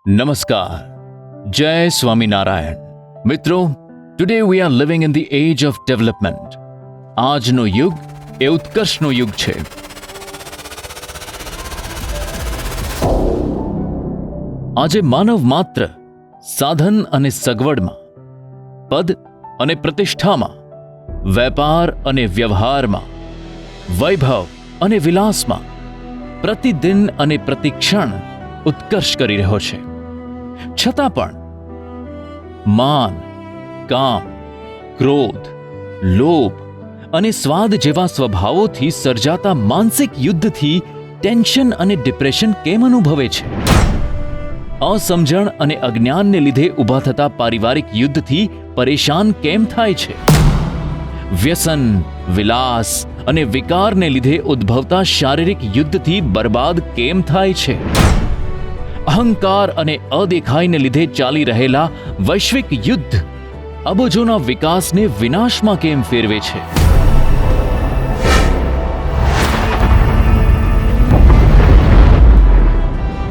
નમસ્કાર. જય સ્વામિનારાયણ. મિત્રો, today we are living in the age of development. આજનો યુગ એ ઉત્કર્ષનો યુગ છે. આજે માનવ માત્ર સાધન અને સગવડમાં, પદ અને પ્રતિષ્ઠામાં, વેપાર અને વ્યવહારમાં, વૈભવ અને વિલાસમાં પ્રતિદિન અને પ્રતિક્ષણ ઉત્કર્ષ કરી રહ્યો છે. છતાં પણ માન, કામ, ક્રોધ, લોભ અને સ્વાદ જેવા સ્વભાવોથી સર્જાતા માનસિક યુદ્ધથી ટેન્શન અને ડિપ્રેશન કેમ અનુભવે છે? અસમજણ અને અજ્ઞાનને લીધે ઊભા થતા પારિવારિક યુદ્ધથી પરેશાન કેમ થાય છે? વ્યસન, વિલાસ અને વિકારને લીધે ઉદ્ભવતા શારીરિક યુદ્ધથી બરબાદ કેમ થાય છે? અહંકાર અને અદેખાઈને લીધે ચાલી રહેલા વૈશ્વિક યુદ્ધ અબજોના વિકાસને વિનાશમાં કેમ ફેરવે છે?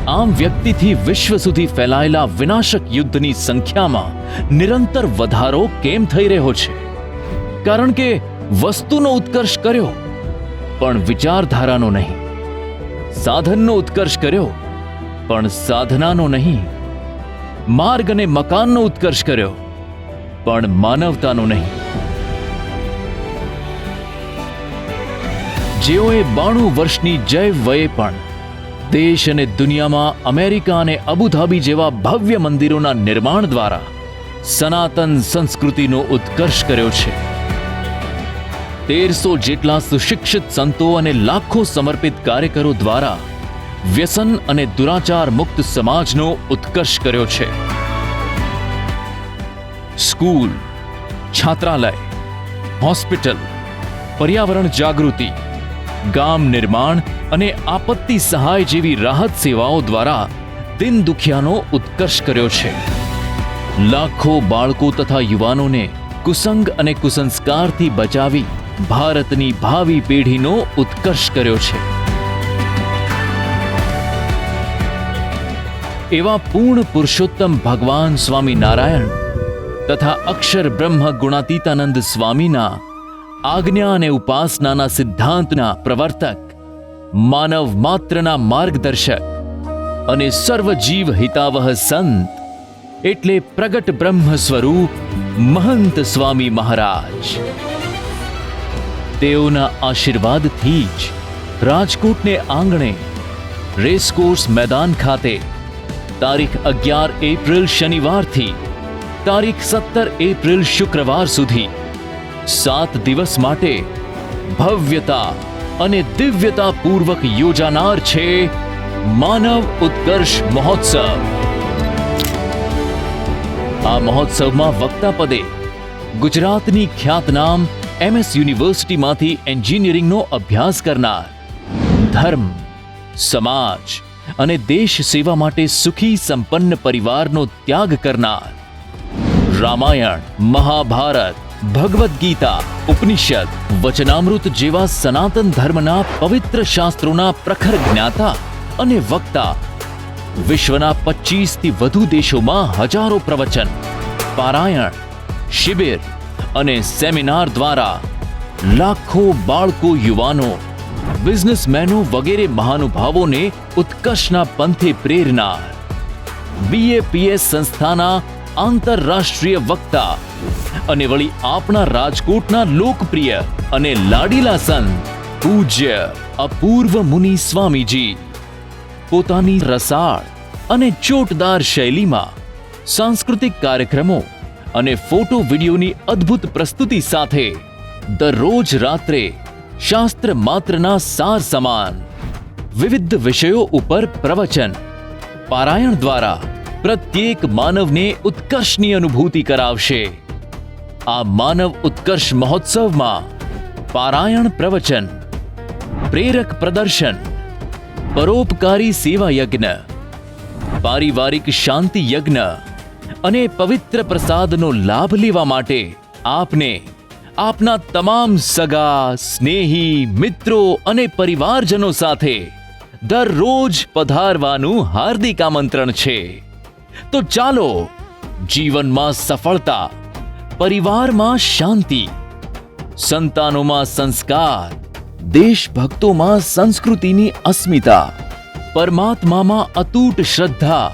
આમ વ્યક્તિથી વિશ્વ સુધી ફેલાયેલા વિનાશક યુદ્ધની સંખ્યામાં નિરંતર વધારો કેમ થઈ રહ્યો છે? કારણ કે વસ્તુનો ઉત્કર્ષ કર્યો પણ વિચારધારાનો નહીં, સાધનનો ઉત્કર્ષ કર્યો પણ સાધનાનો નહીં, માર્ગ અને મકાનનો ઉત્કર્ષ કર્યો પણ માનવતાનો નહીં. જેઓએ 92 વર્ષની જય વયે પણ દેશ અને દુનિયામાં અમેરિકા અને અબુધાબી જેવા ભવ્ય મંદિરોના નિર્માણ દ્વારા સનાતન સંસ્કૃતિનો ઉત્કર્ષ કર્યો છે. 1300 જેટલા સુશિક્ષિત સંતો અને લાખો સમર્પિત કાર્યકરો દ્વારા વ્યસન અને દુરાચાર મુક્ત સમાજનો ઉત્કર્ષ કર્યો છે. સ્કૂલ, છાત્રાલય, હોસ્પિટલ, પર્યાવરણ જાગૃતિ, ગામ નિર્માણ અને આપત્તિ સહાય જેવી રાહત સેવાઓ દ્વારા દિન દુખિયાનો ઉત્કર્ષ કર્યો છે. લાખો બાળકો તથા યુવાનોને કુસંગ અને કુસંસ્કારથી બચાવી ભારતની ભાવિ પેઢીનો ઉત્કર્ષ કર્યો છે. એવા પૂર્ણ પુરુષોત્તમ ભગવાન સ્વામિનારાયણ તથા અક્ષર બ્રહ્મ ગુણાતીતાનંદ સ્વામીના આજ્ઞા અને ઉપાસનાના સિદ્ધાંતના પ્રવર્તક, માનવ માત્રના માર્ગદર્શક અને સર્વજીવ હિતાવહ સંત એટલે પ્રગટ બ્રહ્મ સ્વરૂપ મહંત સ્વામી મહારાજ. તેઓના આશીર્વાદથી જ રાજકોટને આંગણે રેસકોર્સ મેદાન ખાતે તારીખ 11 એપ્રિલ શનિવારથી તારીખ 17 એપ્રિલ શુક્રવાર સુધી 7 દિવસ માટે ભવ્યતા અને દિવ્યતા પૂર્વક યોજાનાર છે માનવ ઉત્કર્ષ મહોત્સવ. આ મહોત્સવમાં વક્તા પદે ગુજરાતની ખ્યાતનામ MS યુનિવર્સિટીમાંથી એન્જિનિયરિંગનો અભ્યાસ કરનાર, ધર્મ, સમાજ અને દેશ સેવા માટે સુખી સંપન્ન પરિવારનો ત્યાગ કરનાર, રામાયણ, મહાભારત, ભગવદ્ ગીતા, ઉપનિષદ, વચનામૃત જેવા સનાતન ધર્મના પવિત્ર શાસ્ત્રોના પ્રખર જ્ઞાતા અને વક્તા, વિશ્વના 25થી વધુ દેશોમાં હજારો પ્રવચન, પારાયણ, શિબિર અને સેમિનાર દ્વારા લાખો બાળકો, યુવાનો, બિઝનેસમેનો વગેરે મહાનુભાવોને ઉત્કર્ષના પંથે પ્રેરનાર, BAPS સંસ્થાના આંતરરાષ્ટ્રીય વક્તા અને વળી આપણા રાજકોટના લોકપ્રિય અને લાડીલા સંત પૂજ્ય અપૂર્વ મુનિ સ્વામીજી પોતાની રસાળ અને ચોટદાર શૈલીમાં સાંસ્કૃતિક કાર્યક્રમો અને ફોટો વિડીયોની અદ્ભુત પ્રસ્તુતિ સાથે દરરોજ રાત્રે શાસ્ત્ર માત્રના સાર સમાન વિવિધ વિષયો ઉપર પ્રવચન, પારાયણ દ્વારા પ્રત્યેક માનવને ઉત્કર્ષની અનુભૂતિ કરાવશે. આ માનવ ઉત્કર્ષ મહોત્સવમાં પારાયણ પ્રવચન, પ્રેરક પ્રદર્શન, પરોપકારી સેવા યજ્ઞ, પારિવારિક શાંતિ યજ્ઞ અને પવિત્ર પ્રસાદનો લાભ લેવા માટે આપને આપના તમામ સગા, સ્નેહી, મિત્રો અને પરિવારજનો સાથે દરરોજ પધારવાનું હાર્દિક આમંત્રણ છે. તો ચાલો જીવનમાં સફળતા, પરિવારમાં શાંતિ, સંતાનોમાં સંસ્કાર, દેશભક્તોમાં સંસ્કૃતિની અસ્મિતા, પરમાત્મામાં અતૂટ શ્રદ્ધા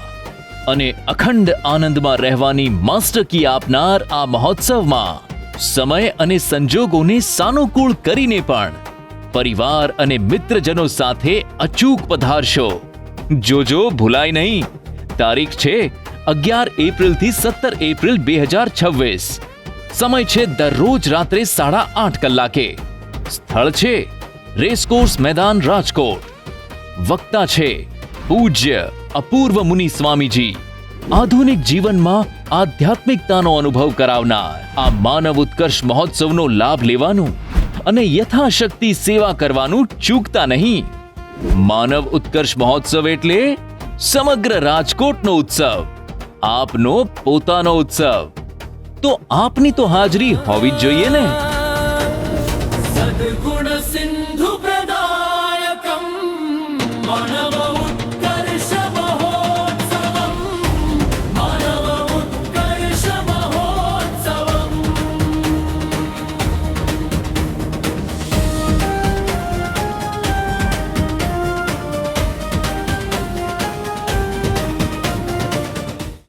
અને અખંડ આનંદમાં રહેવાની માસ્ટર કી આપનાર આ મહોત્સવમાં સમય અને સંજોગોને સાનુકૂળ કરીને પણ પરિવાર અને મિત્રજનો સાથે અચૂક પધારશો. જોજો ભૂલાય નહીં. તારીખ છે 11 એપ્રિલથી 17 એપ્રિલ 2026. સમય છે દરરોજ રાત્રે 8:30 કલાકે. સ્થળ છે રેસકોર્સ મેદાન, રાજકોટ. વક્તા છે પૂજ્ય અપૂર્વ મુનિ સ્વામીજી. આધુનિક જીવનમાં આધ્યાત્મિકતાનો અનુભવ કરાવનાર આ માનવ ઉત્કર્ષ મહોત્સવનો લાભ લેવાનું અને યથાશક્તિ સેવા કરવાનું ચૂકતા નહીં. માનવ ઉત્કર્ષ મહોત્સવ એટલે સમગ્ર રાજકોટનો ઉત્સવ, આપનો પોતાનો ઉત્સવ. તો આપની તો હાજરી હોવી જ જોઈએ ને. સદગુણ સિંધુ